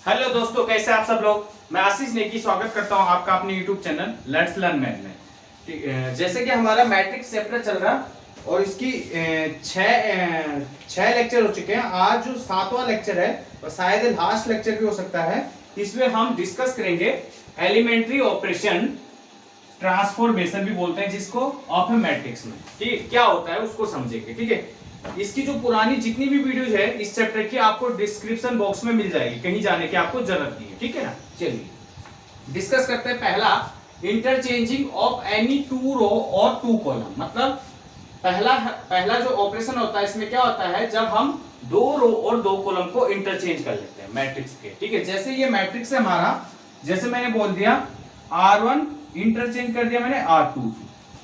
Hello दोस्तों, कैसे आप सब लोग। मैं आशीष नेगी स्वागत करता हूं आपका अपने YouTube channel let's learn math में। जैसे कि हमारा मैट्रिक्स चैप्टर चल रहा और इसकी छह लेक्चर हो चुके हैं। आज जो 7वां लेक्चर है और शायद लास्ट लेक्चर भी हो सकता है। इसमें हम डिस्कस करेंगे एलिमेंट्री ऑपरेशन, ट्रांसफॉर्मेशन भी बोलते हैं जिसको, ऑफ ए मैट्रिक्स में। ठीक है, क्या होता है उसको समझेंगे। ठीक है, इसकी जो पुरानी जितनी भी वीडियोज है इस चैप्टर की आपको डिस्क्रिप्शन बॉक्स में मिल जाएगी, कहीं जाने की आपको जरूरत नहीं है। ठीक है ना, चलिए डिस्कस करते हैं। पहला, इंटरचेंजिंग ऑफ एनी टू रो और टू कॉलम। मतलब पहला जो ऑपरेशन होता है इसमें क्या होता है, जब हम दो रो और दो कॉलम को इंटरचेंज कर लेते हैं मैट्रिक्स के। ठीक है, जैसे ये मैट्रिक्स है हमारा, जैसे मैंने बोल दिया R1 इंटरचेंज कर दिया मैंने R2।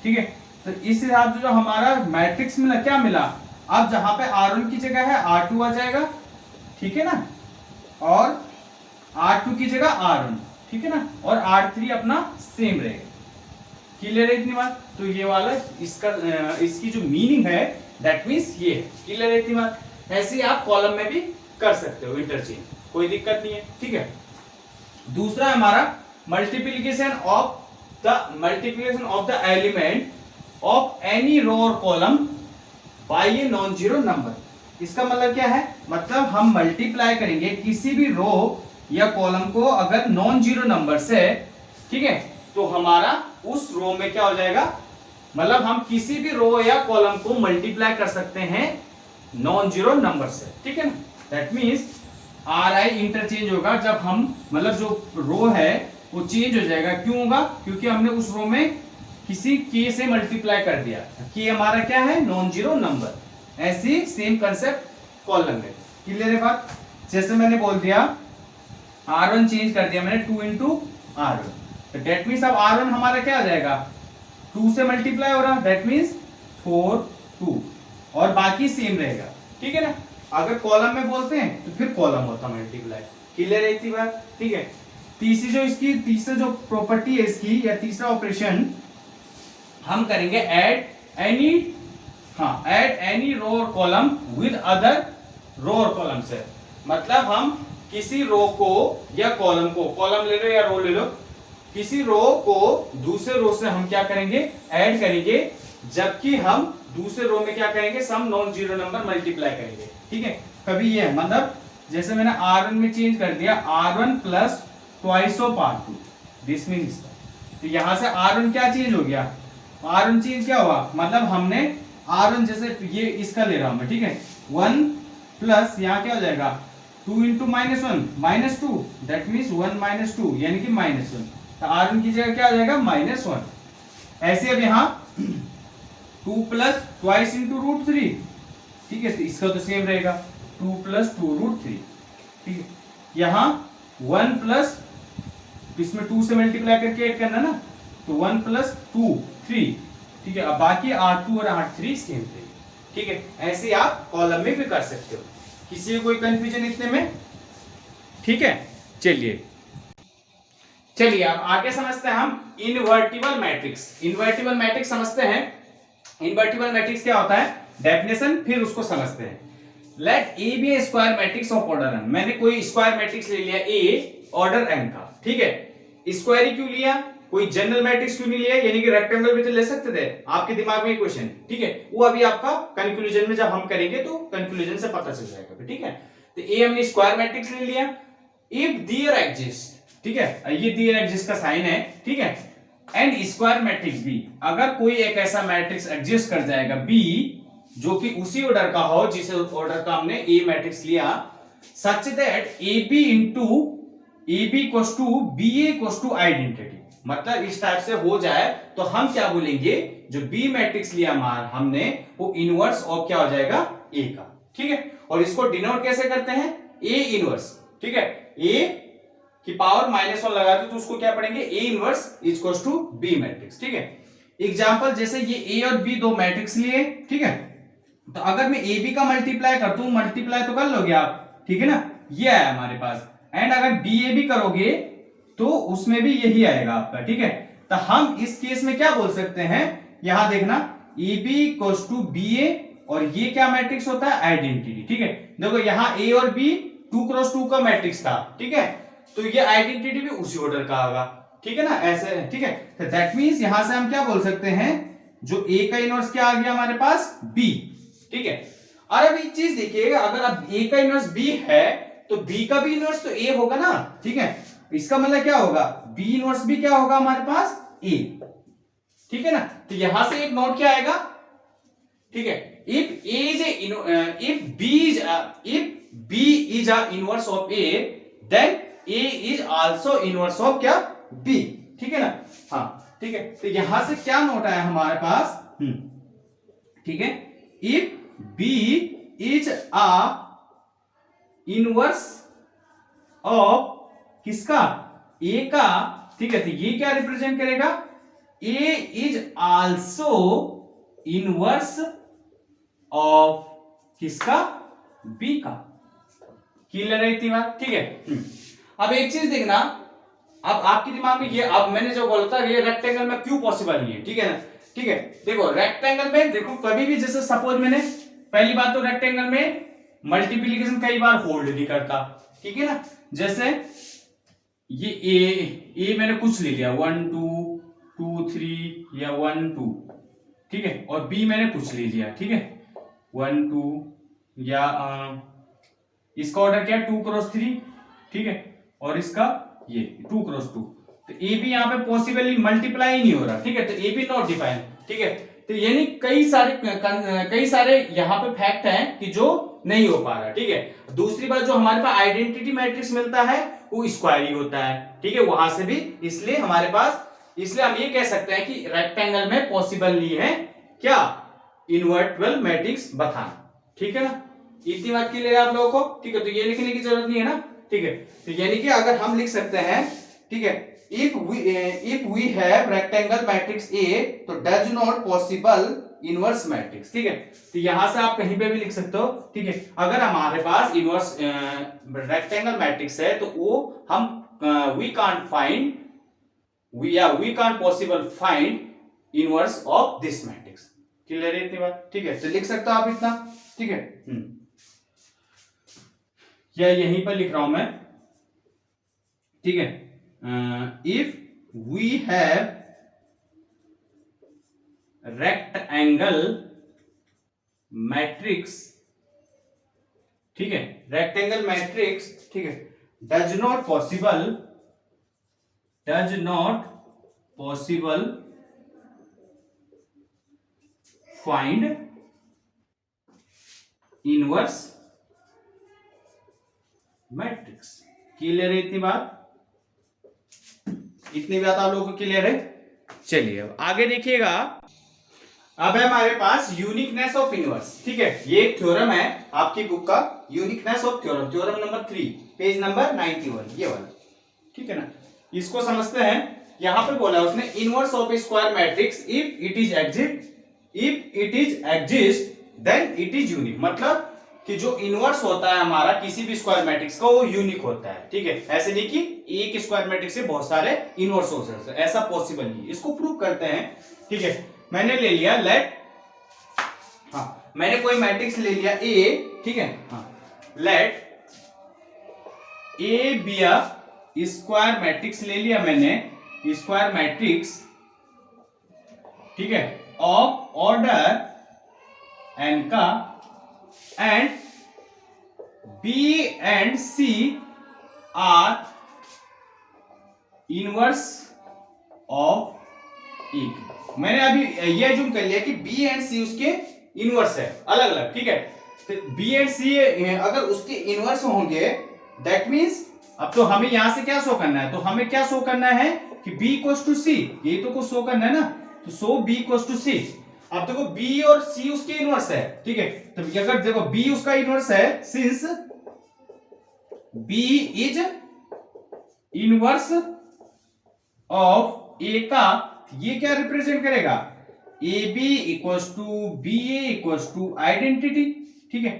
ठीक है, तो इस हिसाब से जो हमारा मैट्रिक्स मिला, क्या मिला, अब जहां पे R1 की जगह है R2 आ जाएगा। ठीक है ना, और R2 की जगह R1। ठीक है ना, और R3 अपना सेम रहेगा। क्लियर है इतनी बात। तो ये वाला इसकी जो मीनिंग है दैट मींस ये है। क्लियर है इतनी बात। ऐसे ही आप कॉलम में भी कर सकते हो इंटरचेंज, कोई दिक्कत नहीं है। ठीक है, दूसरा हमारा multiplication of the element of any row और column by a non zero number. इसका मतलब क्या है, मतलब हम मल्टीप्लाई करेंगे किसी भी रो या कॉलम को अगर नॉन जीरो नंबर से। ठीक है, तो हमारा उस रो में क्या हो जाएगा, मतलब हम किसी भी रो या कॉलम को मल्टीप्लाई कर सकते हैं नॉन जीरो नंबर से। ठीक है ना, दैट मींस RI इंटरचेंज होगा जब हम, मतलब जो रो है वो चेंज हो जाएगा। क्यों होगा, क्योंकि हमने उस रो में किसी k से मल्टीप्लाई कर दिया। k हमारा क्या है, नॉन जीरो नंबर। ऐसी सेम कंसेप्ट कॉलम में। क्लियर है बात। जैसे मैंने बोल दिया R1 चेंज कर दिया मैंने 2 इंटू R1, तो डेट मीन्स अब R1 हमारा क्या आ जाएगा, 2 से मल्टीप्लाई हो रहा, डेट मीन्स 4 2, और बाकी सेम रहेगा। ठीक है ना, अगर कॉलम में बोलते हैं तो फिर कॉलम होता मल्टीप्लाई। क्लियर है इतनी बात। ठीक है, तीसरा जो प्रॉपर्टी है इसकी, या तीसरा ऑपरेशन हम करेंगे ऐड एनी रो और कॉलम विद अदर रो और कॉलम से। मतलब हम किसी रो को या कॉलम को, कॉलम ले लो या रो ले लो, किसी रो को दूसरे रो से हम क्या करेंगे, ऐड करेंगे, जबकि हम दूसरे रो में क्या करेंगे, some non zero number multiply करेंगे। ठीक है, कभी ये मतलब जैसे मैंने R1 में चेंज कर दिया R1 plus twice of R2, this means, तो यहां से R1 क्या चेंज हो गया, R1 चेंज क्या हुआ, मतलब हमने R1 जैसे ये इसका ले रहा हूं मैं। ठीक है, 1 प्लस यहाँ क्या हो जाएगा 2 इंटू -1 -2, दैट मीन्स 1 -2 यानी कि -1, तो R1 की जगह क्या हो जाएगा -1। ऐसे अब यहाँ 2 प्लस ट्वाइस इंटू √3। ठीक है, तो इसका तो सेम रहेगा 2 प्लस 2√3। ठीक है, यहाँ 1 प्लस, इसमें 2 से मल्टीप्लाई करके ऐड करना ना, तो 1 प्लस 2 3। ठीक है, अब बाकी R2 और R3 सेम थे। ठीक है, ऐसे आप कॉलम में भी कर सकते हो। किसी को कोई कंफ्यूजन इतने में। ठीक है, चलिए अब आगे समझते हैं हम इनवर्टिबल मैट्रिक्स समझते हैं। इनवर्टिबल मैट्रिक्स क्या होता है, डेफिनेशन फिर उसको समझते हैं। Let A be a square matrix of order n। मैंने कोई स्क्वायर मैट्रिक्स ले लिया A ऑर्डर n का। ठीक है, स्क्वायर ही क्यों लिया, कोई जनरल मैट्रिक्स क्यों नहीं लिया, यानी कि रेक्टेंगल भी तो ले सकते थे। आपके दिमाग में क्वेश्चन, ठीक है, वो अभी आपका कंक्लूजन में जब हम करेंगे तो कंक्लूजन से पता चल जाएगा। ठीक है, तो ए हमने स्क्वायर मैट्रिक्स ले लिया। इफ देयर एग्जिस्ट, ठीक है, ये देयर एग्जिस्ट का साइन है। ठीक है, एंड स्क्वायर मैट्रिक्स बी, अगर कोई एक ऐसा मैट्रिक्स एग्जिस्ट कर जाएगा बी जो कि उसी ऑर्डर का हो जिस ऑर्डर का हमने ए मैट्रिक्स लिया, such that A B into A B equals to B A equals to identity. मतलब इस टाइप से हो जाए तो हम क्या बोलेंगे, जो बी मैट्रिक्स लिया हमने वो इनवर्स ऑफ क्या हो जाएगा, ए का। ठीक है, और इसको डिनोट कैसे करते हैं, ए इनवर्स। ठीक है, ए की पावर -1 लगा दो तो उसको क्या पढ़ेंगे, A inverse equals to B matrix. ठीक है, एग्जांपल जैसे ये ए और बी दो मैट्रिक्स लिए। ठीक है, तो अगर मैं ए बी का मल्टीप्लाई कर दूं, मल्टीप्लाई तो कर लोगे आप। ठीक है ना, ये आया हमारे पास। एंड अगर बी ए बी करोगे तो उसमें भी यही आएगा आपका। ठीक है, तो हम इस केस में क्या बोल सकते हैं, यहां देखना A B equals to B A, और ये क्या मैट्रिक्स होता है, आइडेंटिटी। ठीक है, देखो यहाँ ए और बी 2x2 का मैट्रिक्स था, ठीक है, तो ये आइडेंटिटी भी उसी ऑर्डर का होगा, ठीक है ना, ऐसे, ठीक है। तो दैट मींस यहां से हम क्या बोल सकते हैं, जो ए का इनवर्स क्या आ गया हमारे पास, बी, ठीक है। और अब एक चीज देखिएगा, अगर अब ए का इनवर्स बी है तो बी का भी इनवर्स तो ए होगा ना, ठीक है। इसका मतलब क्या होगा, बी इनवर्स भी क्या होगा हमारे पास, ए, ठीक है ना। तो यहां से एक नोट क्या आएगा, ठीक है, if A is if B is a inverse of A, then A is also inverse of क्या, बी, ठीक है ना। हाँ, ठीक है, तो यहां से क्या नोट आया हमारे पास, ठीक है, if B is a inverse of किसका, ए का, ठीक है, तो ये क्या रिप्रेजेंट करेगा, ए इज आल्सो इनवर्स ऑफ किसका, बी का। क्लियर है इतनी बात, ठीक है। अब एक चीज देखना, अब आपके दिमाग में ये, अब मैंने जो बोला था ये रेक्टेंगल में क्यों पॉसिबल नहीं है, ठीक है ना, ठीक है। देखो रेक्टेंगल में, देखो कभी भी, जैसे सपोज मैंने, पहली बात तो रेक्टेंगल में मल्टीप्लिकेशन कई बार होल्ड नहीं करता, ठीक है ना। जैसे ये ए मैंने कुछ ले लिया 1 2 2 3 या 1 2, ठीक है, और बी मैंने कुछ ले लिया, ठीक है, 1 2 या इसका ऑर्डर क्या है 2x3, ठीक है, और इसका ये 2x2, तो ए बी यहाँ पे पॉसिबली मल्टीप्लाई नहीं हो रहा, ठीक है, तो ए बी नॉट डिफाइन, ठीक है। तो यानी कई सारे यहाँ पे फैक्ट हैं कि जो नहीं हो पा रहा, ठीक है। दूसरी बात, जो हमारे पास आइडेंटिटी मैट्रिक्स मिलता है वो स्क्वायर ही होता है, ठीक है, वहां से भी, इसलिए हमारे पास, इसलिए हम ये कह सकते हैं कि रेक्टेंगल में पॉसिबल नहीं है क्या, इनवर्टिबल मैट्रिक्स बताना, ठीक है ना। इतनी बात क्लियर है आप लोगों को, ठीक है, तो ये लिखने की जरूरत नहीं है ना, ठीक है। तो यानी कि अगर हम लिख सकते हैं, ठीक है, if we have rectangle matrix A, तो does not possible inverse matrix, ठीक है। तो यहां से आप कहीं पे भी लिख सकते हो, ठीक है। अगर हमारे पास इनवर्स रेक्टेंगल मैट्रिक्स है तो वो हम we can't possible find inverse of this matrix। Clear है इतनी बात, ठीक है। तो लिख सकते हो आप इतना, ठीक है। या यहीं पर लिख रहा हूं मैं, ठीक है, if we have rectangle matrix, ठीक है, rectangle matrix, ठीक है, does not possible find inverse matrix। Clear है इतनी बात, इतनी बात आप लोगों को क्लियर है। चलिए अब आगे देखिएगा, अब है हमारे पास यूनिकनेस ऑफ इनवर्स, ठीक है, ये एक थ्योरम है आपकी बुक का, uniqueness of theorem, theorem number 3, page number 91, ये वाला, ठीक है ना। इसको समझते हैं। यहां पे बोला उसने, inverse of a square matrix if it is exist then it is unique. मतलब कि जो इनवर्स होता है हमारा किसी भी स्क्वायर मैट्रिक्स का, वो यूनिक होता है, ठीक है। ऐसे नहीं कि एक स्क्वायर मैट्रिक्स से बहुत सारे इनवर्स हो सकते हैं, ऐसा पॉसिबल नहीं। इसको प्रूव करते हैं, ठीक है। मैंने ले लिया मैंने कोई मैट्रिक्स ले लिया ए, ठीक है, let A B a square matrix ले लिया मैंने, स्क्वायर मैट्रिक्स, ठीक है, ऑफ ऑर्डर एन का, and B and C are inverse of A. मैंने अभी ये जूम कर लिया कि बी एंड सी उसके इनवर्स है, अलग अलग, ठीक है। तो बी एंड सी अगर उसके इनवर्स होंगे, दैट मींस, अब तो हमें यहां से क्या शो करना है, तो हमें क्या शो करना है कि b इक्वल्स टू सी, ये तो कुछ शो करना है ना, तो सो b इक्वल्स टू सी। अब देखो b और c उसके इनवर्स है, ठीक है, तो अगर देखो b उसका इनवर्स है, since b is inverse of a का, ये क्या रिप्रेजेंट करेगा, A B equals to B A equals to identity, ठीक है।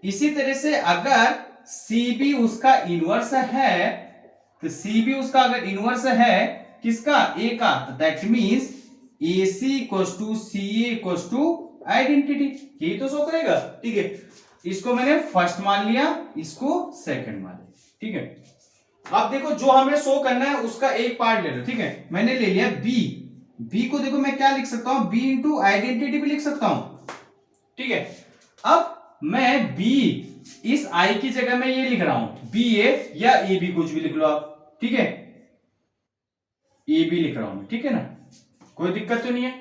इसी तरह से अगर सी बी उसका इनवर्स है, तो सी बी उसका अगर इनवर्स है किसका, ए का, तो that means A C equals to C A equals to identity, यही तो शो करेगा, ठीक है। इसको मैंने फर्स्ट मान लिया, इसको सेकंड मान लिया, ठीक है। अब देखो जो हमें शो करना है उसका एक पार्ट ले लो, ठीक है। मैंने ले लिया बी, बी को देखो मैं क्या लिख सकता हूं, बी इंटू आइडेंटिटी भी लिख सकता हूं, ठीक है। अब मैं बी, इस आई की जगह मैं ये लिख रहा हूं बी ए या ए बी, कुछ भी लिख लो आप, ठीक है। ए बी लिख रहा हूं, ठीक है ना, कोई दिक्कत तो नहीं है,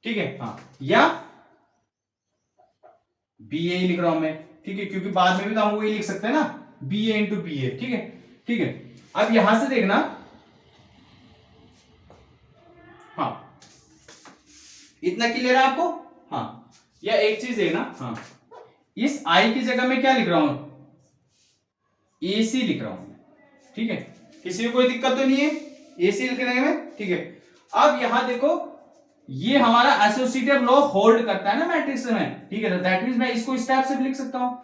ठीक है। हाँ, या बी ए लिख रहा हूं मैं, ठीक है, क्योंकि बाद में भी तो हम वही लिख सकते हैं ना, बी ए इंटू बी ए, ठीक है, ठीक है। अब यहां से देखना, हाँ इतना क्लियर है आपको, हाँ। या एक चीज देखना, हाँ इस आई की जगह मैं क्या लिख रहा हूं, ए सी लिख रहा हूं, ठीक है। किसी को कोई दिक्कत तो नहीं है ए सी लिखने में, ठीक है। अब यहां देखो ये हमारा एसोसिएटिव लॉ होल्ड करता है ना मैट्रिक्स में, ठीक है, दैट मींस मैं इसको इस टाइप से भी लिख सकता हूं।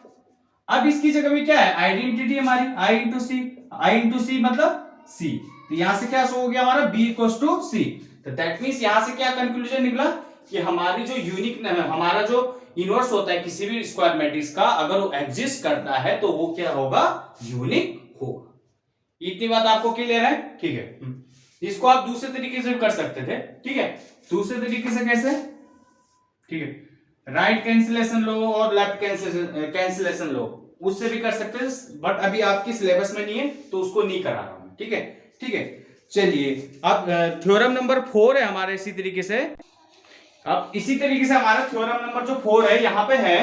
अब इसकी जगह में क्या है, आइडेंटिटी हमारी आई इंटू सी, आई इंटू सी मतलब सी, तो यहां से क्या शो हो गया हमारा बी इक्वल्स टू सी, तो दैट मींस यहां से क्या कंक्लूजन निकला कि हमारी जो यूनिक, हमारा जो इनवर्स होता है किसी भी स्क्वायर मैट्रिक्स का, अगर वो एग्जिस्ट करता है तो वो क्या होगा, यूनिक होगा। इतनी बात आपको क्लियर है, ठीक है। इसको आप दूसरे तरीके से भी कर सकते थे, ठीक है। दूसरे तरीके से कैसे, ठीक है, राइट कैंसिलेशन लो और लेफ्ट कैंसिलेशन लो, उससे भी कर सकते हैं, बट अभी आपकी सिलेबस में नहीं है तो उसको नहीं करा रहा हूं, ठीक है, ठीक है। चलिए अब थ्योरम नंबर 4 है हमारे इसी तरीके से। अब इसी तरीके से हमारा थ्योरम नंबर जो 4 है यहां पे है,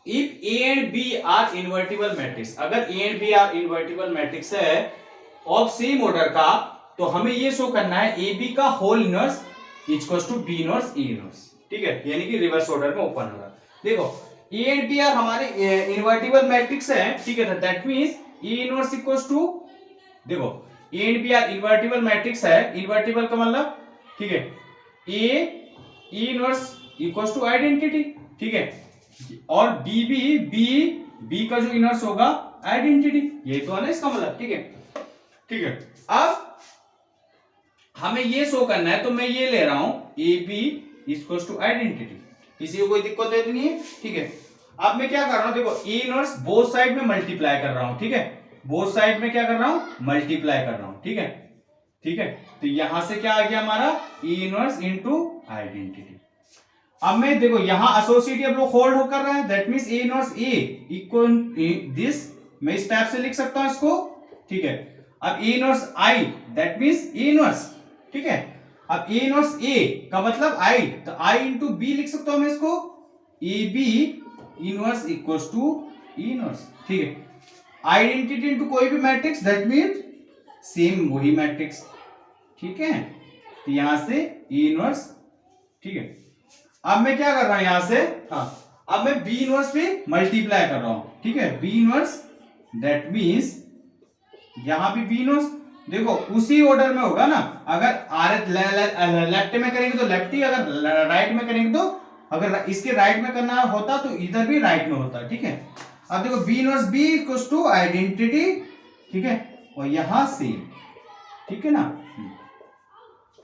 if A and B are invertible matrix, अगर A and B are invertible matrix है ऑफ सेम ऑर्डर का, तो हमें ये शो करना है ए बी का whole inverse equals to B inverse A inverse, ठीक है, यानी कि रिवर्स ऑर्डर में ओपन होगा। देखो ए एंड बी आर हमारे इन्वर्टिबल मैट्रिक्स है, ठीक है, that means A inverse equals to, देखो A and B are invertible matrix है, इन्वर्टिबल का मतलब, ठीक है, A A inverse equals to identity, ठीक है, और बी बी बी बी का जो इनवर्स होगा आइडेंटिटी, ये तो है ना इसका मतलब, ठीक है, ठीक है। अब हमें ये शो करना है तो मैं ये ले रहा हूं A B equals to identity, किसी को कोई दिक्कत है तो नहीं है, ठीक है। अब मैं क्या कर रहा हूं, देखो ए इनवर्स बोथ साइड में मल्टीप्लाई कर रहा हूं, ठीक है, बोथ साइड में क्या कर रहा हूं, मल्टीप्लाई कर रहा हूं, ठीक है, ठीक है। तो यहां से क्या आ गया हमारा ए इनवर्स इनटू आइडेंटिटी। अब मैं देखो यहां एसोसिएटिव लॉ होल्ड कर रहा है, that means A inverse A equal this, मैं इस टाइप से लिख सकता हूं इसको, ठीक है। अब A inverse I that means A inverse, ठीक है। अब ए इनवर्स ए का मतलब आई, तो आई इंटू बी लिख सकता हूं मैं इसको, A B inverse equals to E inverse, ठीक है। आइडेंटिटी इंटू कोई भी मैट्रिक्स दैट मींस सेम वही मैट्रिक्स, ठीक है। तो यहां से ई इनवर्स, ठीक है। अब मैं क्या कर रहा हूं यहां से, हाँ अब मैं बी इनवर्स पे मल्टीप्लाई कर रहा हूं, ठीक है, बी इनवर्स दैट मींस यहां भी बी इनवर्स, देखो उसी ऑर्डर में होगा ना, अगर लेफ्ट में करेंगे तो लेफ्ट ही, अगर राइट में करेंगे तो, अगर इसके राइट में करना होता तो इधर भी राइट में होता, ठीक है। अब देखो B inverse B equals to identity, ठीक है, और यहां से, ठीक है ना,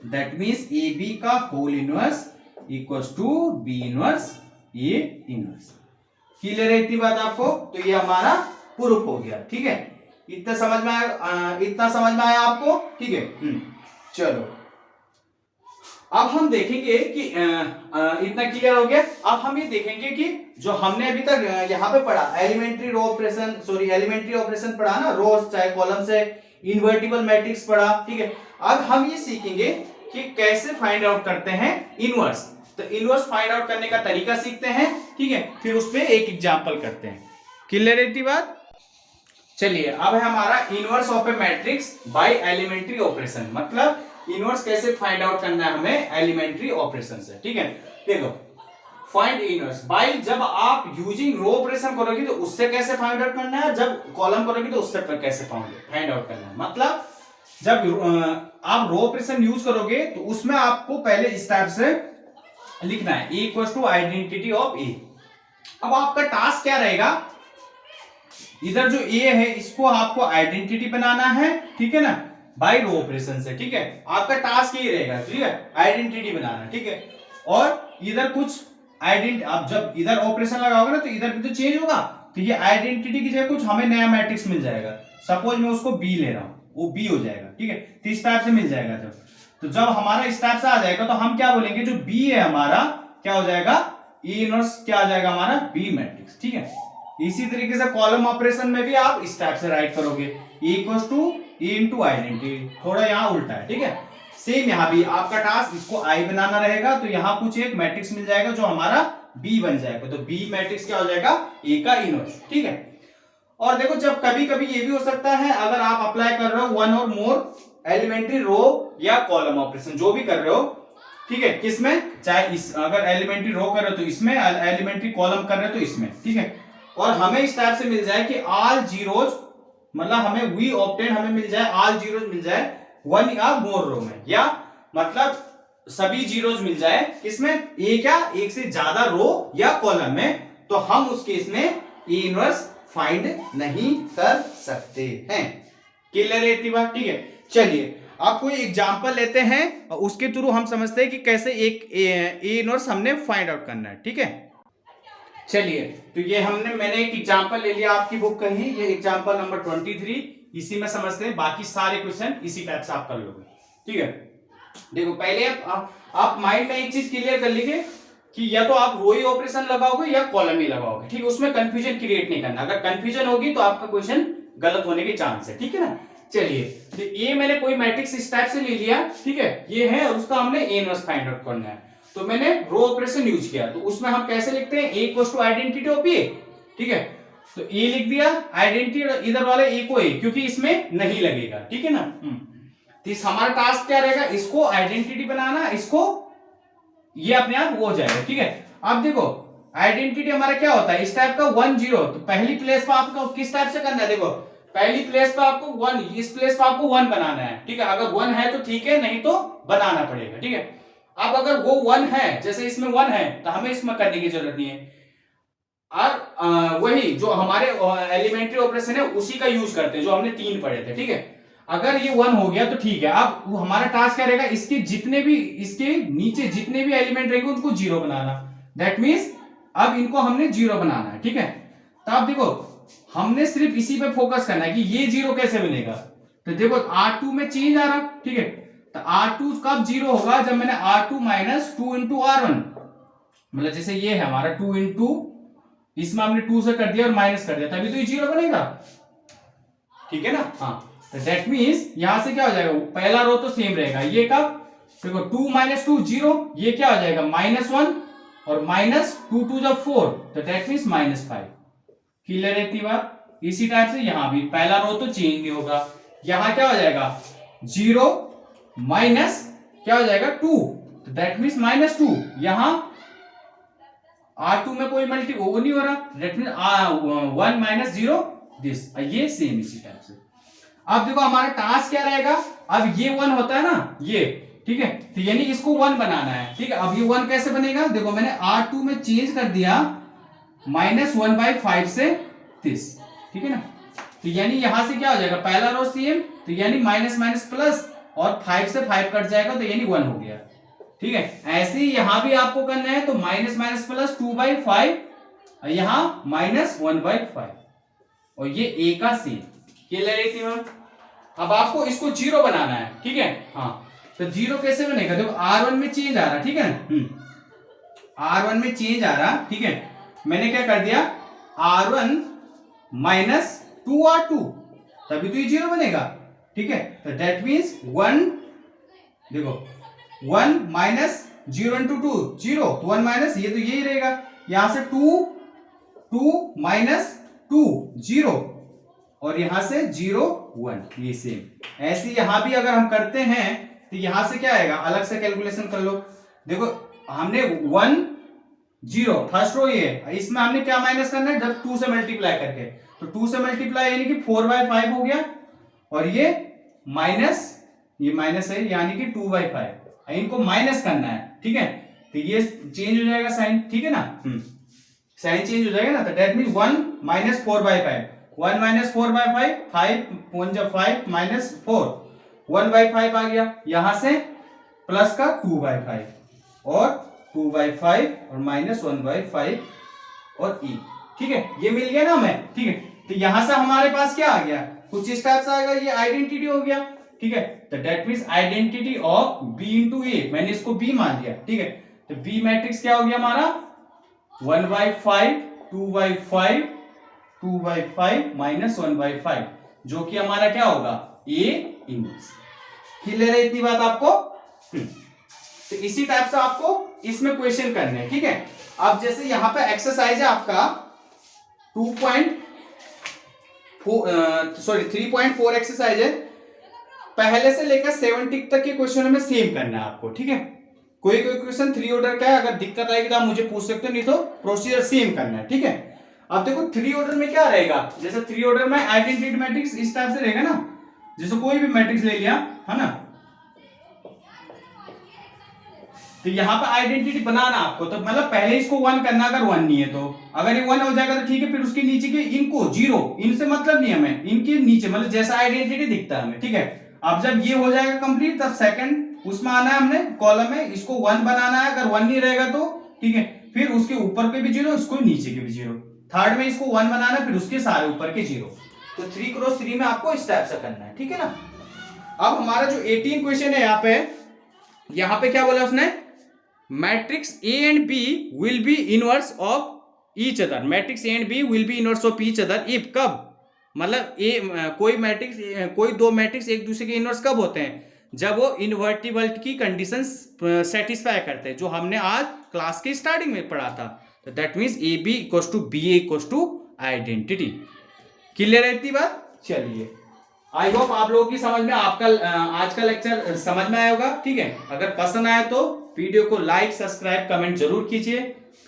दैट मींस ए बी का whole inverse equals to B inverse A inverse. Clear है इतनी बात आपको, तो ये हमारा प्रूफ हो गया, ठीक है। इतना समझ में आया, इतना समझ में आया आपको, ठीक है। चलो अब हम देखेंगे कि इतना क्लियर हो गया। अब हम ये देखेंगे कि जो हमने अभी तक यहाँ पे पढ़ा elementary row operation, sorry elementary operation पढ़ा ना, रो चाहे कॉलम से, इन्वर्टिबल मैट्रिक्स पढ़ा, ठीक है। अब हम ये सीखेंगे कि कैसे फाइंड आउट करते हैं इनवर्स, तो इनवर्स फाइंड आउट करने का तरीका सीखते हैं, ठीक है, फिर उस पर एक एग्जाम्पल करते हैं। क्लियर है इतनी बात। चलिए अब है हमारा inverse of a matrix by elementary operation, मतलब इनवर्स कैसे फाइंड आउट करना है हमें एलिमेंट्री ऑपरेशन से, ठीक है। देखो फाइंड इनवर्स बाय, जब आप यूजिंग रो ऑपरेशन करोगे तो उससे कैसे फाइंड आउट करना है, जब कॉलम करोगे तो उससे कैसे फाइंड आउट करना है। मतलब जब आप रो ऑपरेशन यूज करोगे तो उसमें आपको पहले इस टाइप से लिखना है, ए इक्वल्स टू आइडेंटिटी ऑफ ए। अब आपका टास्क क्या रहेगा, इधर जो ए है इसको आपको आइडेंटिटी बनाना है, ठीक है ना, बाय रो ऑपरेशन से, ठीक है। आपका टास्क ये रहेगा, ठीक है, आइडेंटिटी बनाना, ठीक है। और इधर कुछ आइडेंटिटी, अब जब इधर ऑपरेशन लगाओगे ना तो इधर भी तो चेंज होगा, तो ये आइडेंटिटी की जगह कुछ हमें नया मैट्रिक्स मिल जाएगा। सपोज मैं उसको बी ले रहा हूं, वो बी हो जाएगा, ठीक है। तो इस टाइप से मिल जाएगा जब, तो जब हमारा इस टाइप से आ जाएगा तो हम क्या बोलेंगे, जो बी है हमारा क्या हो जाएगा, ई इनवर्स क्या आ जाएगा हमारा, बी मैट्रिक्स, ठीक है। इसी तरीके से कॉलम ऑपरेशन में भी आप इस टाइप से राइट करोगे, E equals to E into identity, थोड़ा यहाँ उल्टा है, ठीक है। सेम यहाँ भी आपका टास्क इसको आई बनाना रहेगा, तो यहाँ कुछ एक मैट्रिक्स मिल जाएगा जो हमारा बी बन जाएगा, तो बी मैट्रिक्स क्या हो जाएगा, ए का इनवर्स, ठीक है। और देखो जब कभी कभी ये भी हो सकता है, अगर आप अप्लाई कर रहे हो वन और मोर एलिमेंट्री रो या कॉलम ऑपरेशन, जो भी कर रहे हो, ठीक है, किसमें, चाहे इस, अगर एलिमेंट्री रो कर रहे हो तो इसमें, एलिमेंट्री कॉलम कर रहे हो तो इसमें, ठीक है। और हमें इस टाइप से मिल जाए कि ऑल जीरोज, मतलब हमें वी ऑब्टेन, हमें मिल जाए ऑल जीरोज मिल जाए वन या मोर रो में, या मतलब सभी जीरोज मिल जाए किसमें, एक या एक से ज्यादा रो या कॉलम में, तो हम उस केस में ए इनवर्स फाइंड नहीं कर सकते हैं। क्लियर है इतनी बात, ठीक है। चलिए आप कोई एग्जांपल लेते हैं और उसके थ्रू हम समझते हैं कि कैसे एक ए इनवर्स हमने फाइंड आउट करना है, ठीक है। चलिए तो ये मैंने एक एग्जांपल ले लिया, आपकी बुक कहीं, ये एग्जांपल नंबर 23, इसी में समझते हैं, बाकी सारे क्वेश्चन इसी टाइप से आप कर लोगे, ठीक है। देखो पहले आप माइंड में एक चीज क्लियर कर लीजिए कि या तो आप रो ही ऑपरेशन लगाओगे या कॉलम ही लगाओगे, ठीक है। उसमें कंफ्यूजन क्रिएट नहीं करना, अगर कंफ्यूजन होगी तो आपका क्वेश्चन गलत होने के चांस है, ठीक है ना। चलिए तो ये मैंने कोई मैट्रिक्स इस टाइप से ले लिया, ठीक है, ये है, और उसका हमने ए इनवर्स फाइंड आउट करना है, तो मैंने रो ऑपरेशन यूज किया, तो उसमें हम कैसे लिखते हैं, ए इक्वल्स टू आइडेंटिटी ऑफ ए, ठीक है। तो ए लिख दिया, आइडेंटिटी इधर वाले ए को ए, क्योंकि इसमें नहीं लगेगा, ठीक है ना। तो इस हमारा टास्क क्या रहेगा, इसको आइडेंटिटी बनाना, इसको ये अपने आप हो जाएगा, ठीक है। अब देखो आइडेंटिटी हमारा क्या होता है, इस टाइप का 1 0, तो पहली प्लेस पर आपको किस टाइप से करना है, देखो पहली प्लेस पर आपको 1, इस प्लेस पर आपको 1 बनाना है, ठीक है। अगर 1 है तो ठीक है, नहीं तो बनाना पड़ेगा, ठीक है। अब अगर वो 1 है, जैसे इसमें 1 है, तो हमें इसमें करने की जरूरत नहीं है, और वही जो हमारे एलिमेंट्री ऑपरेशन है उसी का यूज करते हैं, जो हमने 3 पढ़े थे, ठीक है। अगर ये 1 हो गया तो ठीक है। अब वो हमारा टास्क क्या रहेगा, इसके जितने भी, इसके नीचे जितने भी एलिमेंट रहेंगे उनको 0 बनाना, दैट मीन्स अब इनको हमने 0 बनाना है, ठीक है। तो अब देखो हमने सिर्फ इसी पे फोकस करना है कि ये 0 कैसे बनेगा, तो देखो R2 में चेंज आ रहा, ठीक है। तो R2 कब 0 होगा, जब मैंने R2 माइनस 2 इंटू R1, मतलब जैसे ये है हमारा 2 इंटू, इसमें हमने 2 से कर दिया और माइनस कर दिया, तभी तो ये 0 बनेगा, ठीक है ना। हाँ, तो दैट मीन्स यहां से क्या हो जाएगा, पहला रो तो सेम रहेगा, ये कब, देखो 2 माइनस 2 0, ये क्या हो जाएगा -1, और माइनस 2 2 जब 4, तो दैट मीन्स -5। क्लियर है इतनी बात। इसी टाइप से यहां भी पहला रो तो चेंज नहीं होगा, यहां क्या हो जाएगा 0 माइनस क्या हो जाएगा 2, तो दैट मीन्स -2, यहां R2 में कोई मल्टी वो नहीं हो रहा, दैट मीन्स 1 माइनस 0 दिस, ये सेम इसी टाइप से। अब देखो हमारा टास्क क्या रहेगा, अब ये 1 होता है ना ये, ठीक है, तो यानी इसको 1 बनाना है, ठीक है। अब ये 1 कैसे बनेगा, देखो मैंने R2 में चेंज कर दिया -1/5 से दिस, ठीक है ना। तो यानी यहां से क्या हो जाएगा, पहला रो सेम, तो यानी माइनस माइनस प्लस, और 5 से 5 कट जाएगा, तो यानी 1 हो गया, ठीक है। ऐसे ही यहां भी आपको करना है, तो माइनस माइनस प्लस 2/5, यहां -1/5, और ये ए का सेम, ये ले रही थी। अब आपको इसको 0 बनाना है, ठीक है। हाँ, तो 0 कैसे बनेगा, देखो R1 में चेंज आ रहा, ठीक है ना, R1 में चेंज आ रहा, ठीक है। मैंने क्या कर दिया, R1 माइनस 2R2, तभी तो ये 0 बनेगा, ठीक है। तो दैट मीन्स 1, देखो 1 माइनस 0 इंटू 2 0, 1 माइनस, ये तो यही रहेगा, यहां से 2 माइनस 2 0, और यहां से 0 1, ये सेम। ऐसे यहां भी अगर हम करते हैं तो यहां से क्या आएगा, अलग से कैलकुलेशन कर लो। देखो हमने 1 0 फर्स्ट रो ये, इसमें हमने क्या माइनस करना है, जब 2 से मल्टीप्लाई करके, तो 2 से मल्टीप्लाई यानी कि 4/5 हो गया, और ये माइनस, ये माइनस है यानी कि 2/5, इनको माइनस करना है, ठीक है। तो ये चेंज हो जाएगा साइन, ठीक है ना, साइन चेंज हो जाएगा ना, तो दैट मींस 1 माइनस 4/5, 1 माइनस 4/5, 5 1 जब 5 माइनस 4, 1/5 आ गया, यहां से प्लस का 2/5, और 2/5 और -1/5 और e। ठीक है, ये मिल गया ना हमें। ठीक है, तो यहां से हमारे पास क्या आ गया, कुछ इस टाइप से आएगा, ये आइडेंटिटी हो गया। ठीक है, तो that means identity of b into A, मैंने इसको b मान लिया। ठीक है, तो b मैट्रिक्स क्या हो गया हमारा 1/5 2/5 2/5 -1/5, जो कि हमारा क्या होगा a इनवर्स। क्लियर है इतनी बात आपको? तो इसी टाइप से आपको इसमें क्वेश्चन करने हैं। ठीक है, अब जैसे यहां पे एक्सरसाइज है आपका 3.4 एक्सरसाइज है, पहले से लेकर 70 तक के क्वेश्चन में सेम करना है आपको। ठीक है, कोई कोई क्वेश्चन 3 ऑर्डर का है, अगर दिक्कत आएगी तो आप मुझे पूछ सकते हो, नहीं तो प्रोसीजर सेम करना है। ठीक है, अब देखो 3 ऑर्डर में क्या रहेगा, जैसे 3 ऑर्डर में आइडेंटिटी मैट्रिक्स इस टाइप से रहेगा ना, जैसे कोई भी मैट्रिक्स ले लिया है ना, तो यहां पे आइडेंटिटी बनाना आपको, तो मतलब पहले इसको 1 करना, अगर 1 नहीं है तो, अगर ये 1 हो जाएगा तो ठीक है, फिर उसके नीचे के इनको 0, इनसे मतलब नहीं हमें, इनके नीचे मतलब जैसा आइडेंटिटी दिखता है हमें। ठीक है, अब जब ये हो जाएगा कंप्लीट, तब सेकंड उसमें आना है, हमने कॉलम में इसको 1 बनाना है, अगर 1 नहीं रहेगा तो ठीक है, फिर उसके ऊपर पे भी 0, इसको नीचे के भी 0, थर्ड में इसको 1 बनाना है, फिर उसके सारे ऊपर के 0। तो 3x3 में आपको इस टाइप से करना है। ठीक है ना, अब हमारा जो 18 क्वेश्चन है यहाँ पे क्या बोला उसने, matrix A and B will be inverse of each other, matrix A and B will be inverse of each other if, कब, मतलब कोई दो मैट्रिक्स एक दूसरे के इनवर्स कब होते हैं, जब वो इनवर्टिबल की कंडीशंस सेटिस्फाई करते हैं, जो हमने आज क्लास के स्टार्टिंग में पढ़ा था। तो that means AB equals to BA equals to identity. Clear है इतनी बात? चलिए, आई होप आप लोगों की समझ में, आपका आज का लेक्चर समझ में आया होगा। ठीक है, अगर पसंद आया तो वीडियो को लाइक सब्सक्राइब कमेंट जरूर कीजिए।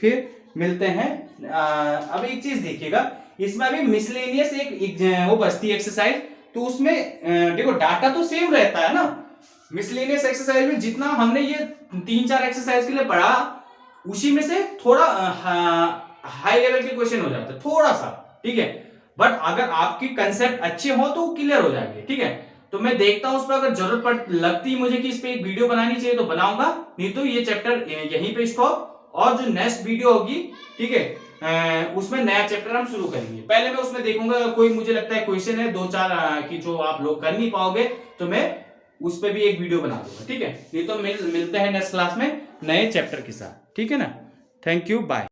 फिर मिलते हैं। अब एक चीज देखिएगा, इसमें अभी मिसलेनियस एक वो बचती है एक्सरसाइज, तो उसमें देखो डाटा तो सेम रहता है ना, मिसलेनियस एक्सरसाइज में जितना हमने ये 3-4 एक्सरसाइज के लिए पढ़ा, उसी में से थोड़ा हाई लेवल के क्वेश्चन हो जाते हैं थोड़ा सा। ठीक है, बट अगर आपकी कंसेप्ट अच्छे हो तो क्लियर हो जाएंगे। ठीक है, तो मैं देखता हूं उस पर, अगर जरूरत लगती मुझे कि इस पे एक वीडियो बनानी चाहिए तो बनाऊंगा, नहीं तो ये चैप्टर यहीं पे स्टॉप, और जो नेक्स्ट वीडियो होगी ठीक है उसमें नया चैप्टर हम शुरू करेंगे। पहले मैं उसमें देखूंगा, अगर कोई मुझे लगता है क्वेश्चन है 2-4 की जो आप लोग कर नहीं पाओगे, तो मैं उस पर भी एक वीडियो बना दूंगा। ठीक है, नहीं तो मिलते हैं नेक्स्ट क्लास में नए चैप्टर के साथ। ठीक है ना, थैंक यू, बाय।